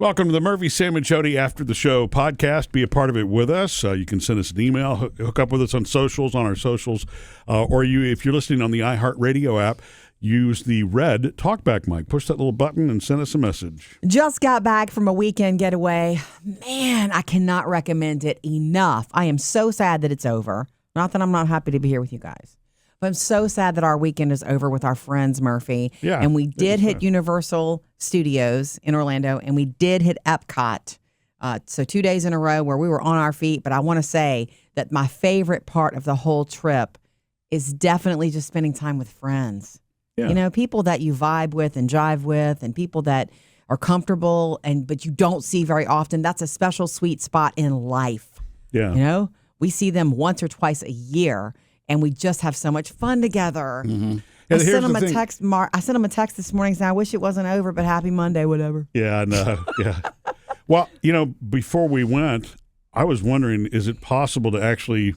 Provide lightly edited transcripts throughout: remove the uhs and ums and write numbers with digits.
Welcome to the Murphy, Sam, and Jodi After the Show podcast. Be a part of it with us. You can send us an email, hook up with us on our socials, or if you're listening on the iHeartRadio app, use the red talkback mic. Push that little button and send us a message. Just got back from a weekend getaway. Man, I cannot recommend it enough. I am so sad that it's over. Not that I'm not happy to be here with you guys, but I'm so sad that our weekend is over with our friends, Murphy. Yeah, and we did hit Universal Studios in Orlando, and we did hit Epcot. So 2 days in a row where we were on our feet. But I want to say that my favorite part of the whole trip is definitely just spending time with friends. Yeah. You know, people that you vibe with and jive with, and people that are comfortable but you don't see very often. That's a special sweet spot in life. Yeah. You know, we see them once or twice a year, and we just have so much fun together. Mm-hmm. Yeah, I sent him a text. I sent him a text this morning saying, "I wish it wasn't over, but happy Monday, whatever." Yeah, I know. Yeah. Well, you know, before we went, I was wondering, is it possible to actually,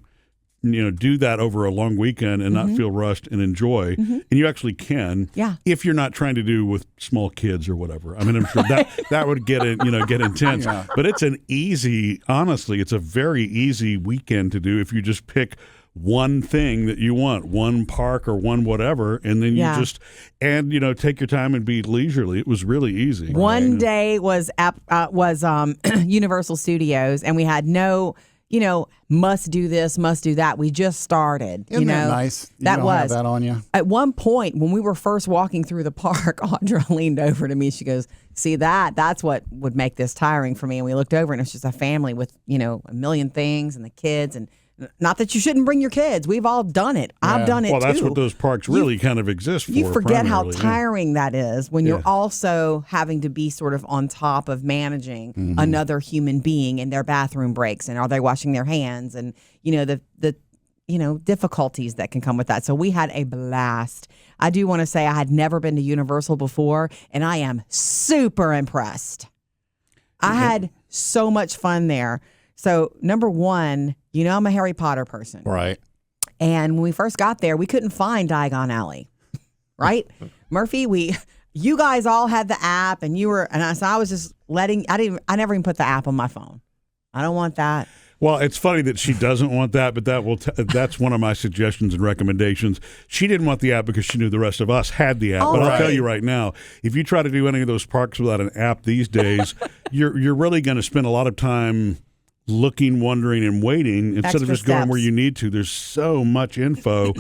do that over a long weekend and not feel rushed and enjoy? Mm-hmm. And you actually can, if you're not trying to do with small kids or whatever. I mean, I'm sure that would get intense. Yeah. But it's it's a very easy weekend to do if you just pick one thing that you want, one park or one whatever, and then you take your time and be leisurely. It was really easy. One day was Universal Studios, and we had no, must do this, must do that. We just started. Isn't that nice? That don't have that on you. At one point, when we were first walking through the park, Audra leaned over to me. She goes, "See that? That's what would make this tiring for me." And we looked over, and it's just a family with, a million things and the kids. And not that you shouldn't bring your kids. We've all done it. Yeah. I've done it, too. Well, that's what those parks really kind of exist for. You forget how tiring that is when you're also having to be sort of on top of managing another human being and their bathroom breaks, and are they washing their hands, and, the difficulties that can come with that. So we had a blast. I do want to say I had never been to Universal before, and I am super impressed. I had so much fun there. So, number one, I'm a Harry Potter person. Right. And when we first got there, we couldn't find Diagon Alley. Right? Murphy, you guys all had the app, and I was just I never even put the app on my phone. I don't want that. Well, it's funny that she doesn't want that, but that's one of my suggestions and recommendations. She didn't want the app because she knew the rest of us had the app. But I'll tell you right now, if you try to do any of those parks without an app these days, you're really going to spend a lot of time looking, wondering, and waiting instead of just going where you need to. There's so much info,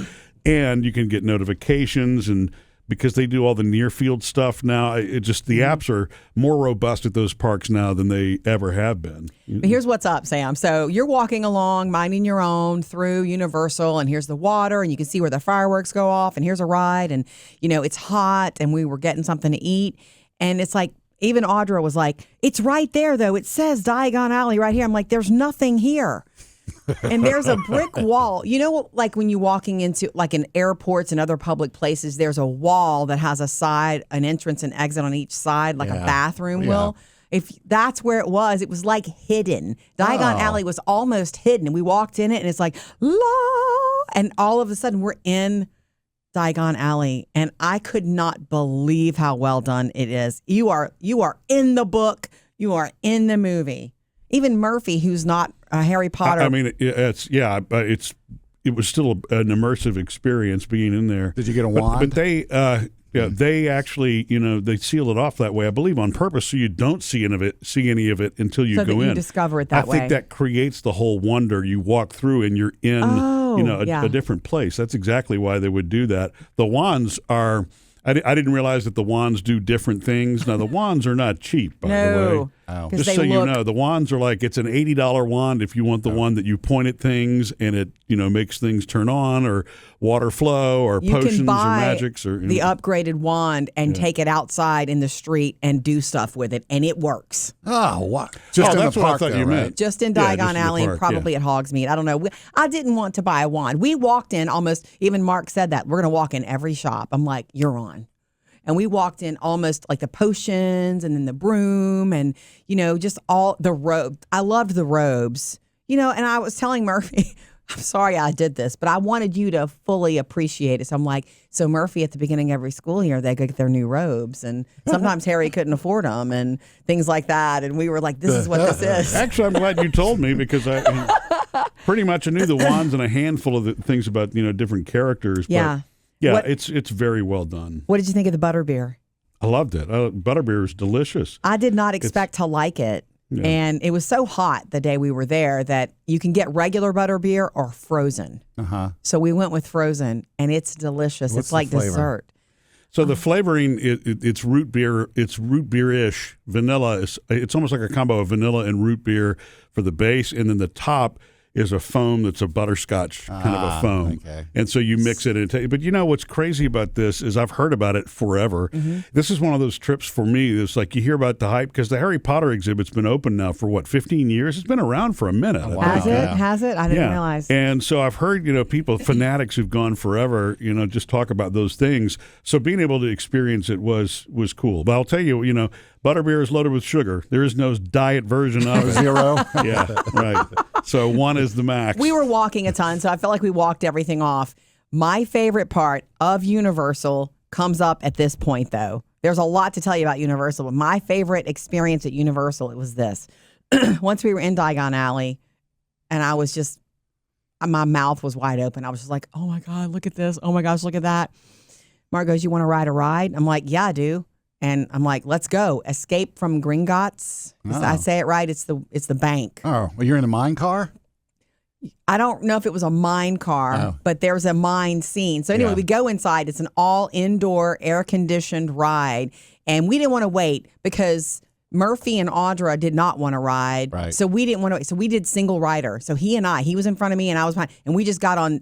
and you can get notifications, and because they do all the near field stuff now, the apps are more robust at those parks now than they ever have been. But here's what's up, Sam. So you're walking along, minding your own through Universal, and here's the water, and you can see where the fireworks go off, and here's a ride, and it's hot, and we were getting something to eat, and it's like, even Audra was like, "It's right there, though. It says Diagon Alley right here." I'm like, "There's nothing here." And there's a brick wall. Like when you're walking into, like in airports and other public places, there's a wall that has an entrance and exit on each side, like a bathroom will. If that's where it was like hidden. Diagon Alley was almost hidden. And we walked in it, and it's like, la. And all of a sudden, we're in Diagon Alley, and I could not believe how well done it is. You are in the book. You are in the movie. Even Murphy, who's not a Harry Potter. I mean, it was still an immersive experience being in there. Did you get a wand? But they actually, they seal it off that way, I believe, on purpose, so you don't see any of it until you go in. You discover it that way. I think that creates the whole wonder. You walk through and you're in, a different place. That's exactly why they would do that. The wands are. I didn't realize that the wands do different things. Now, the wands are not cheap, by the way. Oh. Just so you know, the wands are like, it's an $80 wand if you want the one that you point at things and it, makes things turn on, or water flow, or potions or magics. Or the upgraded wand and take it outside in the street and do stuff with it, and it works. Oh, what? That's what I thought you meant. Just in Diagon Alley and probably at Hogsmeade. I don't know. I didn't want to buy a wand. We walked in almost, even Mark said that, we're going to walk in every shop. I'm like, you're on. And we walked in almost like the potions and then the broom and, just all the robe. I loved the robes, and I was telling Murphy, I'm sorry I did this, but I wanted you to fully appreciate it. So I'm like, so Murphy, at the beginning of every school year, they get their new robes. And sometimes Harry couldn't afford them and things like that. And we were like, this is what this is. Actually, I'm glad you told me because I pretty much I knew the wands and a handful of the things about, different characters. Yeah. But yeah, What- it's very well done. What did you think of the butterbeer? I loved it. Butterbeer is delicious. I did not expect to like it. Yeah. And it was so hot the day we were there that you can get regular butterbeer or frozen. Uh-huh. So we went with frozen, and it's delicious. What's it's like the flavor? dessert. So the flavoring, it's root beer. It's root beer-ish. Vanilla. It's almost like a combo of vanilla and root beer for the base, and then the top is a foam that's a butterscotch kind of a foam. Okay. And so you mix it and but what's crazy about this is I've heard about it forever. Mm-hmm. This is one of those trips for me. It's like you hear about the hype because the Harry Potter exhibit's been open now for 15 years? It's been around for a minute. I wow. think. Has it? Yeah. Has it? I didn't realize. And so I've heard, people, fanatics who've gone forever, just talk about those things. So being able to experience it was cool. But I'll tell you, butterbeer is loaded with sugar. There is no diet version of it. 0. Yeah, right. So 1 is the max. We were walking a ton, so I felt like we walked everything off. My favorite part of Universal comes up at this point, though. There's a lot to tell you about Universal, but my favorite experience at Universal, it was this. Once we were in Diagon Alley, and I was just, my mouth was wide open. I was just like, oh my God, look at this. Oh my gosh, look at that. Mark goes, you want to ride a ride? I'm like, yeah, I do. And I'm like, let's go. Escape from Gringotts. I say it right. It's the bank. Oh, well, you're in a mine car? I don't know if it was a mine car, but there's a mine scene. So anyway, Yeah. we go inside. It's an all indoor, air conditioned ride, and we didn't want to wait because Murphy and Audra did not want to ride. Right. So we didn't want to wait. So we did single rider. So he was in front of me and I was behind, and we just got on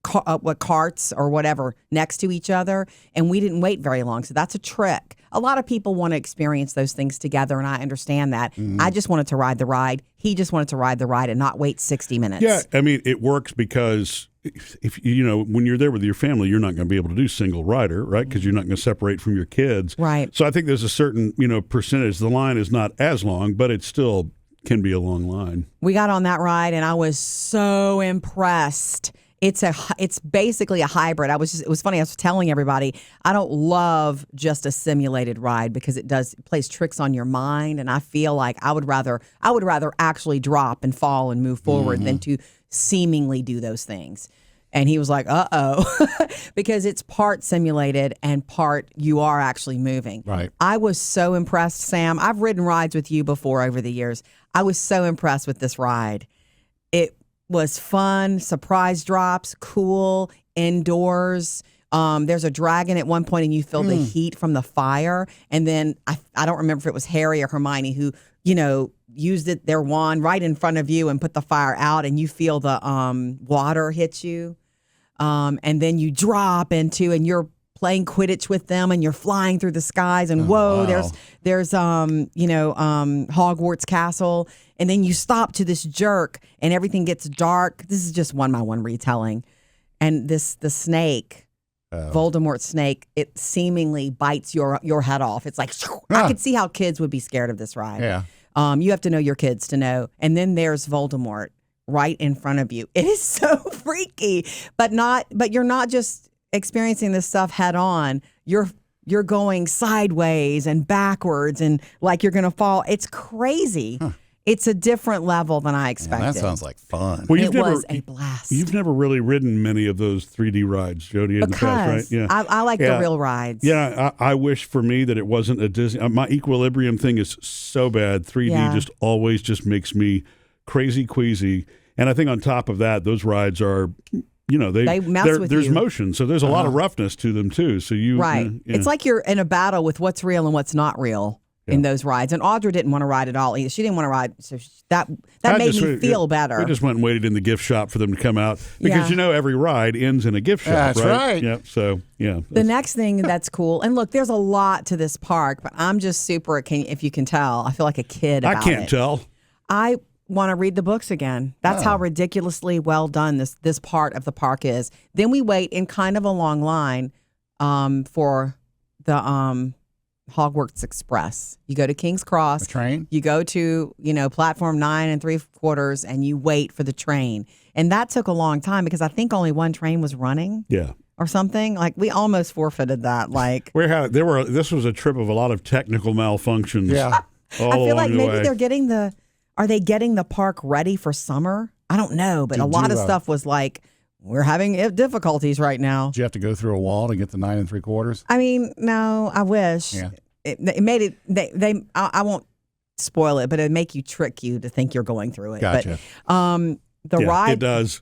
carts or whatever next to each other, and we didn't wait very long. So that's a trick. A lot of people want to experience those things together, and I understand that. Mm-hmm. I just wanted to ride the ride. He just wanted to ride the ride and not wait 60 minutes. Yeah, I mean, it works because if when you're there with your family, you're not going to be able to do single rider, right? Because you're not going to separate from your kids. Right. So I think there's a certain, percentage. The line is not as long, but it still can be a long line. We got on that ride, and I was so impressed. It's basically a hybrid. It was funny. I was telling everybody, I don't love just a simulated ride because it plays tricks on your mind. And I feel like I would rather actually drop and fall and move forward than to seemingly do those things. And he was like, uh-oh, because it's part simulated and part you are actually moving. Right. I was so impressed, Sam. I've ridden rides with you before over the years. I was so impressed with this ride. It was fun, surprise drops, cool, indoors. There's a dragon at one point, and you feel the heat from the fire. And then I don't remember if it was Harry or Hermione who, used their wand right in front of you and put the fire out, and you feel the water hit you. And then you drop into, and you're playing Quidditch with them, and you're flying through the skies, and whoa, wow. there's Hogwarts Castle, and then you stop to this jerk, and everything gets dark. This is just one by one retelling, and the snake, Voldemort's snake, it seemingly bites your head off. It's like I could see how kids would be scared of this ride. Yeah. You have to know your kids to know. And then there's Voldemort right in front of you. It is so freaky, but you're not just experiencing this stuff head on. You're going sideways and backwards and like you're going to fall. It's crazy. Huh. It's a different level than I expected. Yeah, that sounds like fun. Well, it was a blast. You've never really ridden many of those 3D rides, Jodi, in the past, right? Yeah. I like the real rides. Yeah, I wish for me that it wasn't a Disney. My equilibrium thing is so bad. 3D just always just makes me crazy queasy. And I think on top of that, those rides are, they mess with there's motion, so there's a lot of roughness to them too. So it's like you're in a battle with what's real and what's not real in those rides. And Audra didn't want to ride at all either. She didn't want to ride, so that made me feel better. We just went and waited in the gift shop for them to come out because every ride ends in a gift shop. That's right. Yeah. So the next thing that's cool, and look, there's a lot to this park, but I'm just super. If you can tell, I feel like a kid. About I can't tell. I want to read the books again. That's how ridiculously well done this part of the park is. Then we wait in kind of a long line for the Hogwarts Express. You go to King's Cross. The train? You go to, platform 9 3/4, and you wait for the train. And that took a long time because I think only one train was running. Yeah. Or something. Like, we almost forfeited that. Like, this was a trip of a lot of technical malfunctions. Yeah. All I feel like maybe way. they're are they getting the park ready for summer? I don't know, but a lot of stuff was like, we're having difficulties right now. Did you have to go through a wall to get the 9 3/4? I mean, no, I wish. Yeah. It made it, I won't spoil it, but it make you trick you to think you're going through it. Gotcha. But the ride. It does.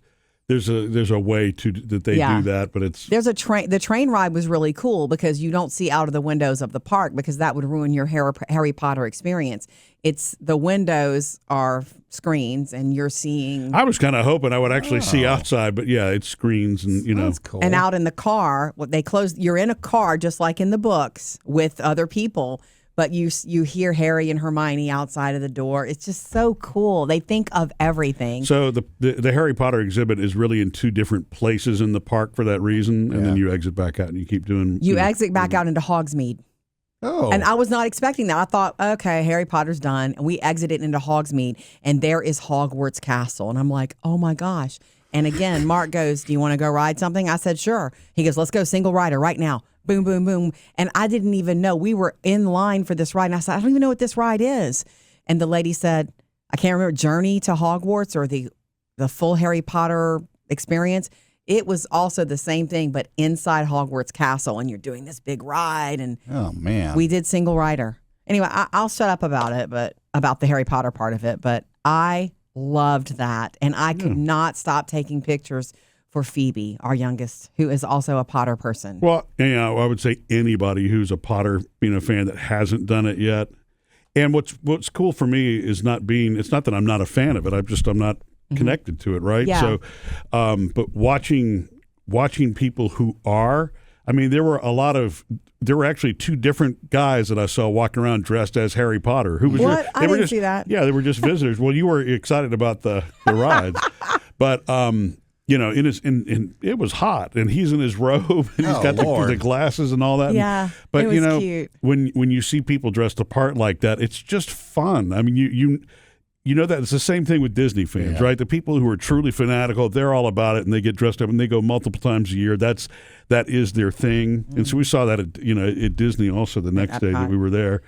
There's a way that they do that, but it's there's a train. The train ride was really cool because you don't see out of the windows of the park because that would ruin your Harry Potter experience. It's the windows are screens and you're seeing. I was kind of hoping I would actually see outside, but yeah, it's screens and That's cool. And out in the car, they close. You're in a car just like in the books with other people. But you hear Harry and Hermione outside of the door. It's just so cool. They think of everything. So the Harry Potter exhibit is really in two different places in the park for that reason, and then you exit back out and you keep doing. You exit back out into Hogsmeade. Oh. And I was not expecting that. I thought, okay, Harry Potter's done. And we exited into Hogsmeade, and there is Hogwarts Castle. And I'm like, oh my gosh. And again, Mark goes, do you want to go ride something? I said, sure. He goes, let's go single rider right now. Boom, boom, boom. And I didn't even know. We were in line for this ride. And I said, I don't even know what this ride is. And the lady said, I can't remember, Journey to Hogwarts or the full Harry Potter experience. It was also the same thing, but inside Hogwarts Castle. And you're doing this big ride. And Oh, man. we did single rider. Anyway, I'll shut up about it, but about the Harry Potter part of it. But I loved that. And I could not stop taking pictures for Phoebe, our youngest, who is also a Potter person. Well, I would say anybody who's a Potter fan that hasn't done it yet. And what's cool for me is it's not that I'm not a fan of it. I'm not connected to it, right? Yeah. So, but watching people who are, there were actually two different guys that I saw walking around dressed as Harry Potter. Who was What? I didn't just, see that. Yeah, they were just visitors. Well, you were excited about the rides, but it was hot, and he's in his robe, and he's got the glasses and all that. Yeah, but it was cute. when you see people dressed apart like that, it's just fun. You know that it's the same thing with Disney fans, right? The people who are truly fanatical, they're all about it, and they get dressed up, and they go multiple times a year. That is their thing, and so we saw that at Disney also the next day that we were there.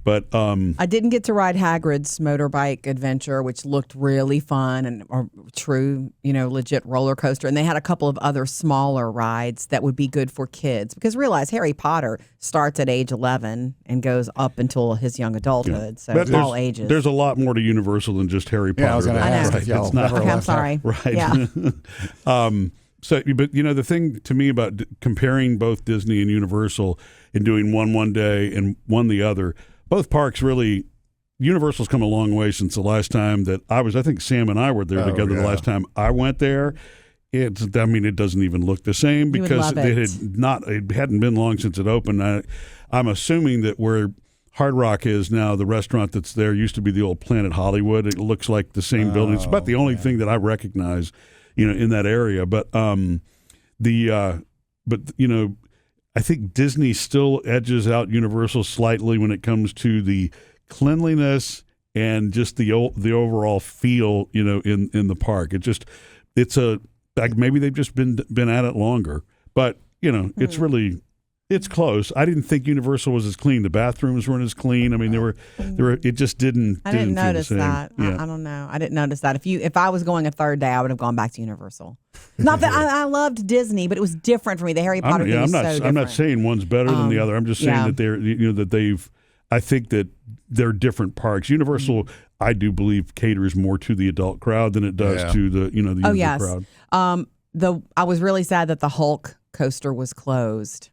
But I didn't get to ride Hagrid's motorbike adventure, which looked really fun and a true, legit roller coaster. And they had a couple of other smaller rides that would be good for kids because realize Harry Potter starts at age 11 and goes up until his young adulthood. So but it's all ages. There's a lot more to Universal than just Harry Potter. Yeah, I was going to ask know. if y'all It's not- never Okay, I'm left sorry. Right. Yeah. So, but the thing to me about comparing both Disney and Universal and doing one day and one the other, both parks really, Universal's come a long way since the last time that I think Sam and I were there together the last time I went there. It doesn't even look the same because it hadn't been long since it opened. I'm assuming that where Hard Rock is now, the restaurant that's there used to be the old Planet Hollywood. It looks like the same building. It's about the only thing that I recognize, in that area. But I think Disney still edges out Universal slightly when it comes to the cleanliness and just the overall feel, in the park. Maybe they've just been at it longer, but it's close. I didn't think Universal was as clean. The bathrooms weren't as clean. They were. It just didn't. I didn't notice feel the same. that. Yeah. I don't know. I didn't notice that. If I was going a third day, I would have gone back to Universal. Not that I loved Disney, but it was different for me. The Harry Potter thing was so different. I'm not saying one's better than the other. I'm just saying that they're that they've. I think that they're different parks. Universal, I do believe, caters more to the adult crowd than it does to the younger crowd. I was really sad that the Hulk coaster was closed.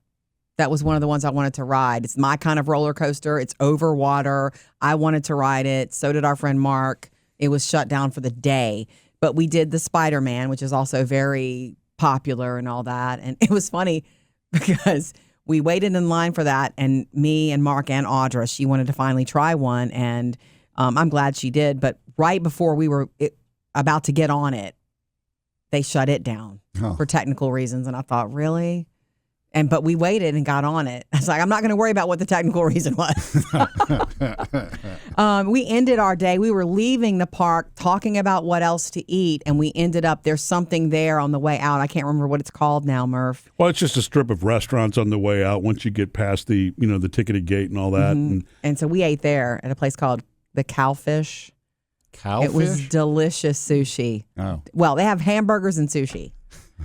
That was one of the ones I wanted to ride. It's my kind of roller coaster. It's over water. I wanted to ride it. So did our friend Mark. It was shut down for the day. But we did the Spider-Man, which is also very popular and all that. And it was funny because we waited in line for that. And me and Mark and Audra, she wanted to finally try one. And I'm glad she did. But right before we were about to get on it, they shut it down for technical reasons. And I thought, really? But we waited and got on it. I was like, I'm not going to worry about what the technical reason was. We ended our day. We were leaving the park talking about what else to eat, and we ended up, there's something there on the way out. I can't remember what it's called now, Murph. Well, it's just a strip of restaurants on the way out once you get past the ticketed gate and all that. And so we ate there at a place called the Cowfish. Cowfish? It was delicious sushi. Oh. Well, they have hamburgers and sushi.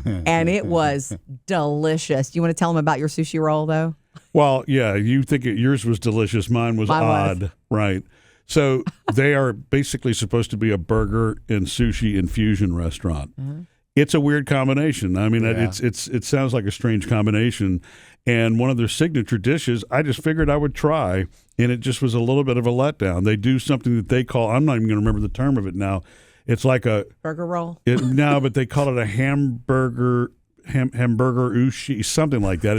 And it was delicious. Do you want to tell them about your sushi roll, though? Well, yeah, you think yours was delicious. Mine was odd. Right. So they are basically supposed to be a burger and sushi infusion restaurant. Mm-hmm. It's a weird combination. I mean, it sounds like a strange combination. And one of their signature dishes, I just figured I would try, and it just was a little bit of a letdown. They do something that they call, I'm not even going to remember the term of it now. It's like a burger roll. No, but they call it a hamburger ushi, something like that.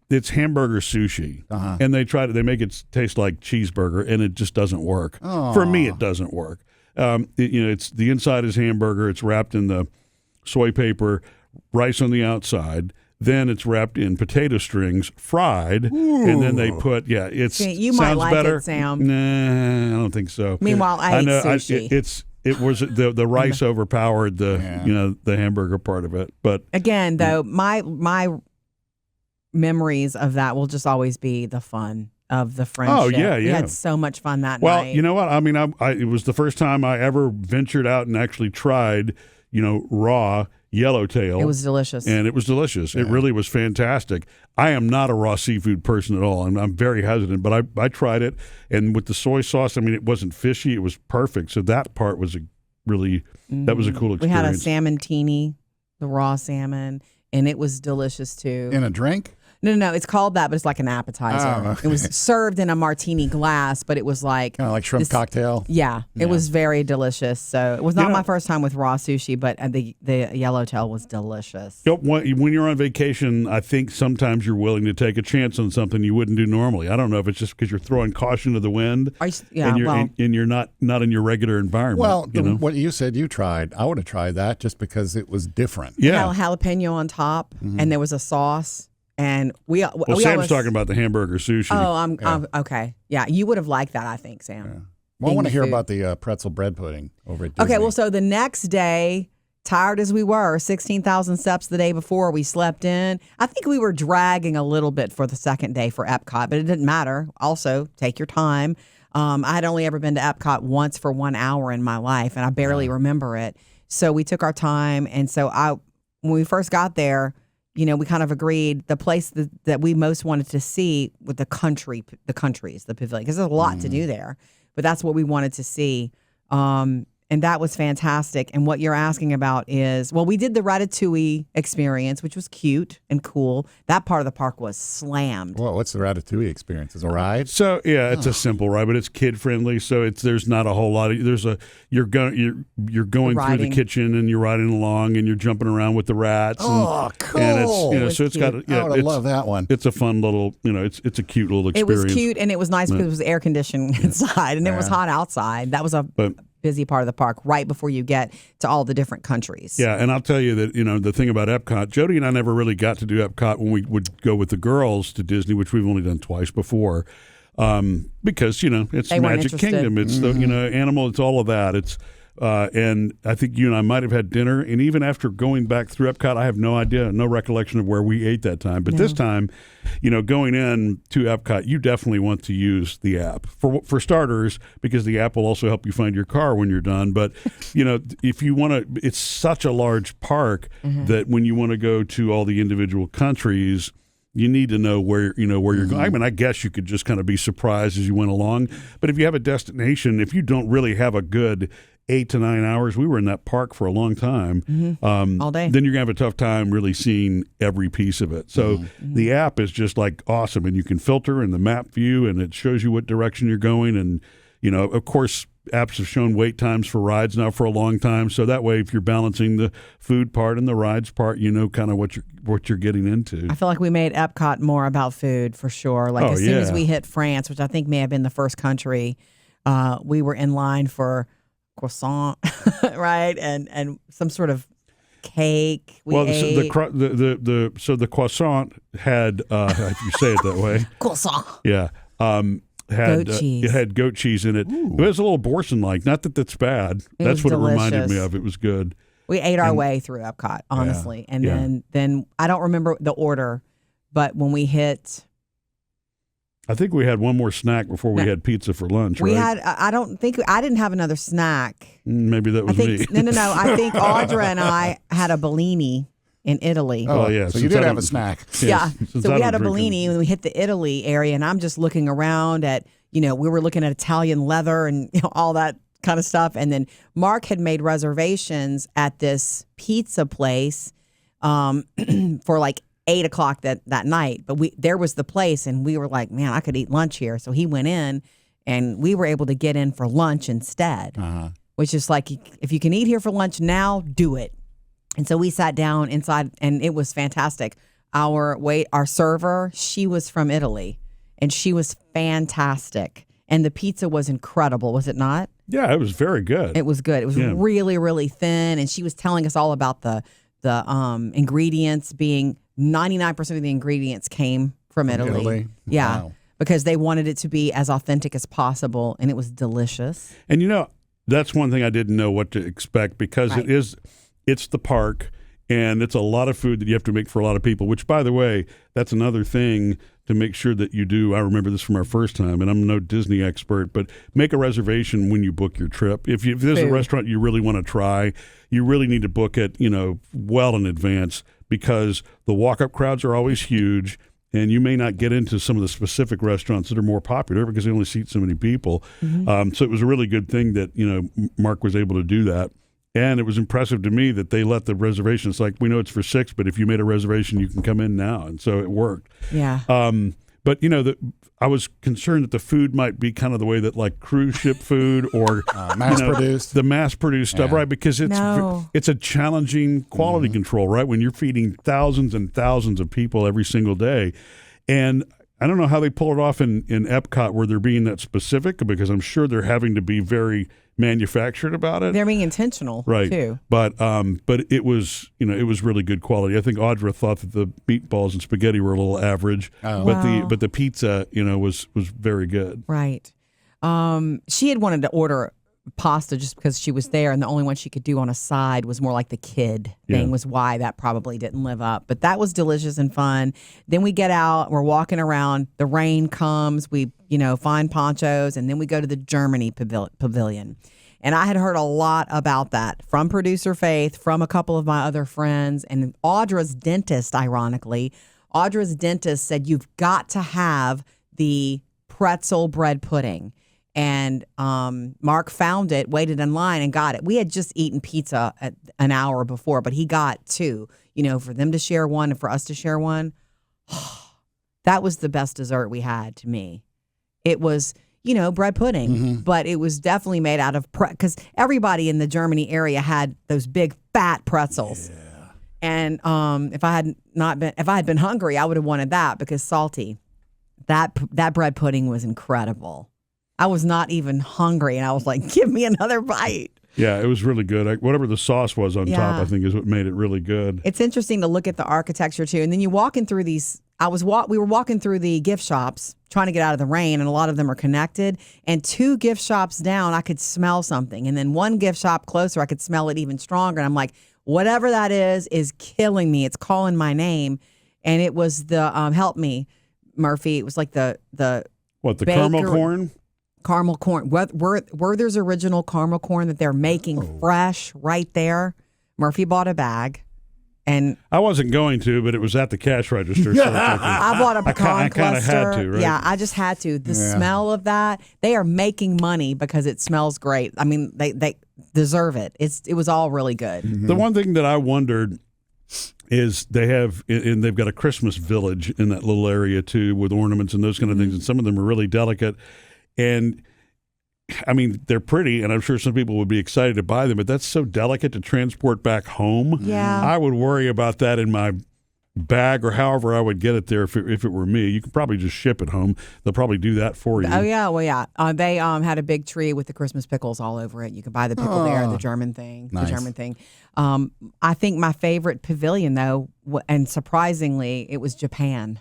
It's hamburger sushi, and they make it taste like cheeseburger, and it just doesn't work. Aww. For me, it doesn't work. It's the inside is hamburger. It's wrapped in the soy paper, rice on the outside. Then it's wrapped in potato strings, fried, and then they put you sounds might like better. It, Sam. Nah, I don't think so. Meanwhile, I ate sushi. It was the rice overpowered the hamburger part of it. But again, though, my memories of that will just always be the fun of the friendship. Oh yeah, we had so much fun that night. Well, you know what? I mean, it was the first time I ever ventured out and actually tried, raw yellowtail. It was delicious. And it was delicious. Yeah. It really was fantastic. I am not a raw seafood person at all. I'm very hesitant, but I tried it. And with the soy sauce, I mean, it wasn't fishy. It was perfect. So that part was that was a cool experience. We had a salmon teeny, the raw salmon, and it was delicious too. In a drink? No, it's called that, but it's like an appetizer. Oh, okay. It was served in a martini glass, but it was like kind of like shrimp cocktail. Yeah, it was very delicious. So it was not my first time with raw sushi, but the yellowtail was delicious. When you're on vacation, I think sometimes you're willing to take a chance on something you wouldn't do normally. I don't know if it's just because you're throwing caution to the wind, and you're not in your regular environment. Well, what you said you tried, I would have tried that just because it was different. Yeah, jalapeno on top, and there was a sauce. And Sam's talking about the hamburger sushi. Oh, I'm okay. Yeah, you would have liked that, I think, Sam. Yeah. Well, I want to hear about the pretzel bread pudding over at Disney. Okay, well, so the next day, tired as we were, 16,000 steps the day before, we slept in. I think we were dragging a little bit for the second day for Epcot, but it didn't matter. Also, take your time. I had only ever been to Epcot once for 1 hour in my life, and I barely remember it. So we took our time, and so when we first got there, we kind of agreed the place that we most wanted to see with the countries, the pavilion, because there's a lot to do there, but that's what we wanted to see. And that was fantastic. And what you're asking about is, well, we did the Ratatouille experience, which was cute and cool. That part of the park was slammed. Well, what's the Ratatouille experience? Is it a ride? So yeah, it's a simple ride, but it's kid friendly. So there's not a whole lot of you're going through the kitchen and you're riding along and you're jumping around with the rats. Oh, cool! And it's I would love that one. It's a fun little it's a cute little experience. It was cute and it was nice because it was air conditioned inside and it was hot outside. That was a busy part of the park right before you get to all the different countries. Yeah, and I'll tell you that, the thing about Epcot, Jodi and I never really got to do Epcot when we would go with the girls to Disney, which we've only done twice before, because, it's Magic Kingdom. It's the, animal, it's all of that. It's and I think you and I might have had dinner, and even after going back through Epcot, I have no idea, no recollection of where we ate that time. But this time, going in to Epcot, you definitely want to use the app for starters, because the app will also help you find your car when you're done. But if you want to, it's such a large park that when you want to go to all the individual countries, you need to know where you're going. I mean, I guess you could just kind of be surprised as you went along. But if you have a destination, if you don't really have a good 8 to 9 hours, we were in that park for a long time, all day, then you're gonna have a tough time really seeing every piece of it. So the app is just like awesome, and you can filter in the map view, and it shows you what direction you're going. And of course, apps have shown wait times for rides now for a long time, so that way if you're balancing the food part and the rides part, kind of what you're getting into. I feel like we made Epcot more about food for sure. Like as soon as we hit France, which I think may have been the first country, we were in line for croissant, right? And some sort of cake. We well, ate. the croissant had if you say it that way. Croissant. Yeah. Had Goat cheese. It had goat cheese in it. It was a little Borson-like. Not that that's bad. That's what delicious. it reminded me of. It was good. We ate our way through Epcot, honestly. And then I don't remember the order, but when we hit... I think we had one more snack before we had pizza for lunch, we right? I didn't have another snack. Maybe that was me. No. I think Audra and I had a Bellini in Italy. Oh, yeah. So you did have a snack. Yeah. Since So I we don't had a drink Bellini when we hit the Italy area, and I'm just looking around at, we were looking at Italian leather and all that kind of stuff. And then Mark had made reservations at this pizza place for like 8 o'clock that night. But there was the place, and we were like, man, I could eat lunch here. So he went in, and we were able to get in for lunch instead, which is like, if you can eat here for lunch now, do it. And so we sat down inside, and it was fantastic. Our server, she was from Italy, and she was fantastic. And the pizza was incredible, was it not? Yeah, it was very good. It was good. It was really, really thin, and she was telling us all about the ingredients being 99% of the ingredients came from Italy. Yeah, wow. Because they wanted it to be as authentic as possible, and it was delicious. And that's one thing I didn't know what to expect, because it's the park, and it's a lot of food that you have to make for a lot of people, which, by the way, that's another thing to make sure that you do. I remember this from our first time, and I'm no Disney expert, but make a reservation when you book your trip. If there's a restaurant you really want to try, you really need to book it, well in advance, because the walk-up crowds are always huge, and you may not get into some of the specific restaurants that are more popular because they only seat so many people. Mm-hmm. So it was a really good thing that, Mark was able to do that. And it was impressive to me that they let the reservations, like, we know it's for 6, but if you made a reservation, you can come in now. And so it worked. Yeah. But, I was concerned that the food might be kind of the way that, like, cruise ship food or mass-produced. The mass-produced stuff, right? Because it's a challenging quality control, right? When you're feeding thousands and thousands of people every single day. And I don't know how they pull it off in Epcot where they're being that specific, because I'm sure they're having to be very manufactured about it. They're being intentional, right? Too. But it was it was really good quality. I think Audra thought that the meatballs and spaghetti were a little average, but the pizza was very good. Right. She had wanted to order pasta just because she was there, and the only one she could do on a side was more like the kid thing, was why that probably didn't live up. But that was delicious and fun. Then we get out, we're walking around, the rain comes, we find ponchos, and then we go to the Germany pavilion. And I had heard a lot about that from producer Faith, from a couple of my other friends, and Audra's dentist, ironically. Audra's dentist said, you've got to have the pretzel bread pudding. And Mark found it, waited in line, and got it. We had just eaten pizza an hour before, but he got 2, for them to share one and for us to share one. That was the best dessert we had, to me. It was, bread pudding, but it was definitely made out of because everybody in the Germany area had those big fat pretzels. Yeah. And if I had been hungry, I would have wanted that because salty. That bread pudding was incredible. I was not even hungry, and I was like, give me another bite. Yeah, it was really good. Whatever the sauce was on top, I think, is what made it really good. It's interesting to look at the architecture, too. And then you walking through these, we were walking through the gift shops, trying to get out of the rain, and a lot of them are connected. And 2 gift shops down, I could smell something. And then 1 gift shop closer, I could smell it even stronger. And I'm like, whatever that is killing me. It's calling my name. And it was the, help me, Murphy. It was like the What, the caramel corn? Caramel corn. Werther's original caramel corn that they're making fresh right there. Murphy bought a bag. And I wasn't going to, but it was at the cash register. So I bought a pecan cluster. I kind of had to, right? Yeah, I just had to. The smell of that, they are making money because it smells great. I mean, they deserve it. It was all really good. Mm-hmm. The one thing that I wondered is they've got a Christmas village in that little area too, with ornaments and those kind of things, and some of them are really delicate. And I mean, they're pretty, and I'm sure some people would be excited to buy them, but that's so delicate to transport back home. Yeah. I would worry about that in my bag or however I would get it there if it were me. You could probably just ship it home. They'll probably do that for you. Oh yeah, well yeah. They had a big tree with the Christmas pickles all over it. You could buy the pickle there, the German thing, nice. the German thing. I think my favorite pavilion though, and surprisingly, it was Japan.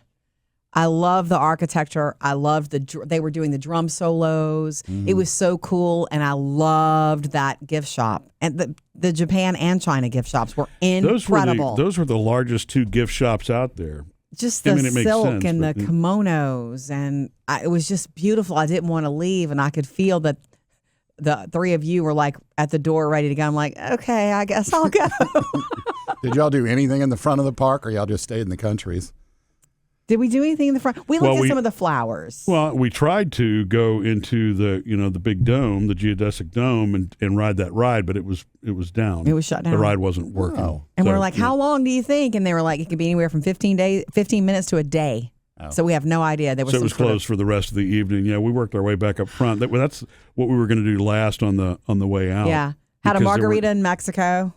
I love the architecture. I loved they were doing the drum solos. It was so cool, and I loved that gift shop. And the Japan and China gift shops were incredible. Those were the largest two gift shops out there. Just the silk and the kimonos, and it was just beautiful. I didn't want to leave, and I could feel that the three of you were like at the door ready to go. I'm like, okay, I guess I'll go. Did y'all do anything in the front of the park, or y'all just stayed in the countries? Did we do anything in the front? We looked at some of the flowers. Well, we tried to go into the big dome, the geodesic dome, and ride that ride, but it was down. It was shut down. The ride wasn't working. Oh. And we're like, how long do you think? And they were like, it could be anywhere from 15 minutes to a day. Oh. So we have no idea. There was so it was closed for the rest of the evening. Yeah, we worked our way back up front. That's what we were going to do last on the way out. Yeah, had a margarita in Mexico,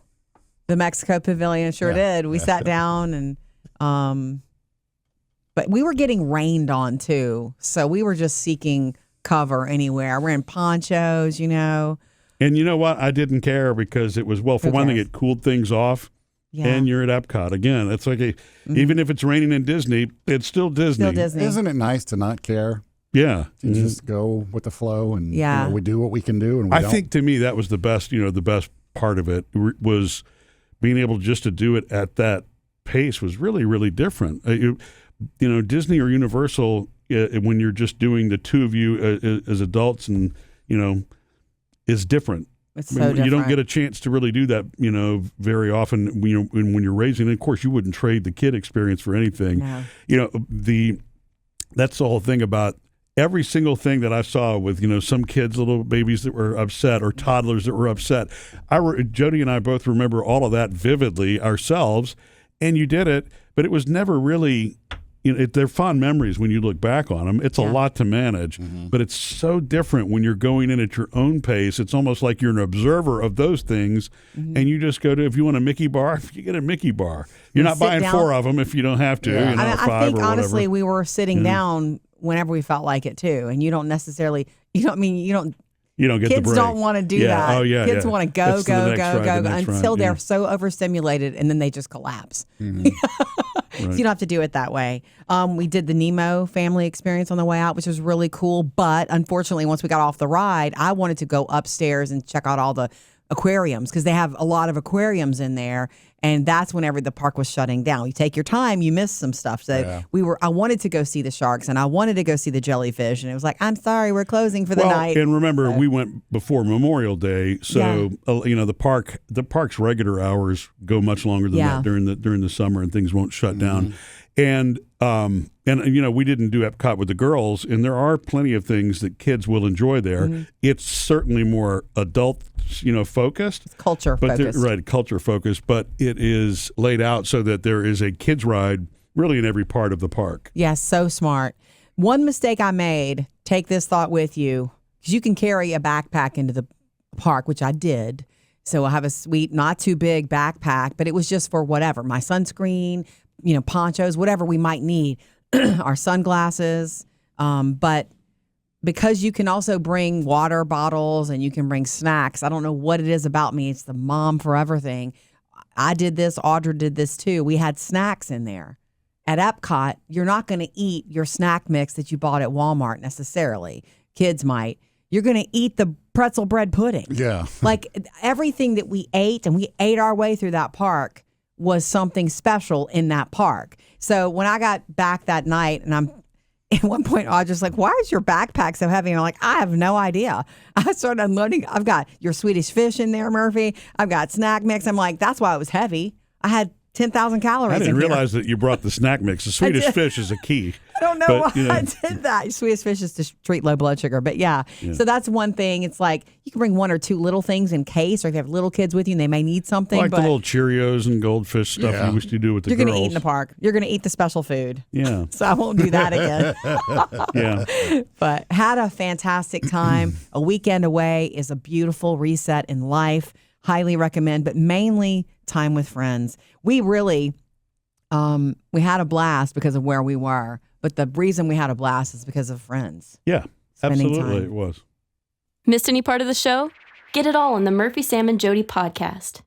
the Mexico Pavilion. Sure did. We sat down and. But we were getting rained on, too. So we were just seeking cover anywhere. We're in ponchos, And you know what? I didn't care because it was, for one thing, it cooled things off. Yeah. And you're at Epcot. Again, it's like even if it's raining in Disney, it's still Disney. Still Disney. Isn't it nice to not care? Yeah. To just go with the flow and we do what we can do. And I think to me that was the best, the best part of it was being able just to do it at that pace was really, really different. Disney or Universal, when you're just doing the two of you as adults and, is different. It's so different. You don't get a chance to really do that, very often when you're raising. And of course, you wouldn't trade the kid experience for anything. No. That's the whole thing about every single thing that I saw with, some kids, little babies that were upset or toddlers that were upset. Jodi and I both remember all of that vividly ourselves, and you did it, but it was never really... they're fond memories when you look back on them. It's a lot to manage, but it's so different when you're going in at your own pace. It's almost like you're an observer of those things, and you just go to, if you want a Mickey bar, you get a Mickey bar. You're not buying down. 4 of them if you don't have to. Yeah. I 5 think, or honestly, whatever. we were sitting down whenever we felt like it, too. And you don't necessarily, you don't get kids the break. don't want to do that. Oh, yeah. Kids want to go until ride, they're so overstimulated, and then they just collapse. So you don't have to do it that way. We did the Nemo family experience on the way out, which was really cool. But unfortunately, once we got off the ride, I wanted to go upstairs and check out all the aquariums because they have a lot of aquariums in there. And that's whenever the park was shutting down. You take your time, you miss some stuff. So I wanted to go see the sharks and I wanted to go see the jellyfish. And it was like, I'm sorry, we're closing for the night. And remember, we went before Memorial Day. So, the park's regular hours go much longer than that during the summer and things won't shut down. And we didn't do Epcot with the girls, and there are plenty of things that kids will enjoy there. It's certainly more adult, focused. It's culture focused. Culture focused, but it is laid out so that there is a kids ride really in every part of the park. Yes, so smart. One mistake I made, take this thought with you, because you can carry a backpack into the park, which I did. So I have a sweet, not too big backpack, but it was just for whatever, my sunscreen, ponchos, whatever we might need, our sunglasses. But because you can also bring water bottles and you can bring snacks, I don't know what it is about me. It's the mom forever thing. I did this. Audra did this too. We had snacks in there. At Epcot, you're not going to eat your snack mix that you bought at Walmart necessarily. Kids might. You're going to eat the pretzel bread pudding. Yeah. Like everything that we ate, and we ate our way through that park, was something special in that park. So when I got back that night, and I'm at one point, I was just like, why is your backpack so heavy? And I'm like, I have no idea. I started unloading. I've got your Swedish fish in there, Murphy. I've got snack mix. I'm like, that's why it was heavy. I had 10,000 calories. I didn't realize that you brought the snack mix. The Swedish fish is a key. I don't know why I did that. Swedish fish is to treat low blood sugar. But yeah, so that's one thing. It's like you can bring 1 or 2 little things in case, or if you have little kids with you and they may need something. Like the little Cheerios and goldfish stuff you used to do with the girls. You're going to eat in the park. You're going to eat the special food. Yeah. So I won't do that again. Yeah. But had a fantastic time. A weekend away is a beautiful reset in life. Highly recommend, but mainly time with friends. We really... We had a blast because of where we were, but the reason we had a blast is because of friends. Yeah, Spending absolutely time. it was. Missed any part of the show? Get it all on the Murphy, Sam, and Jodi podcast.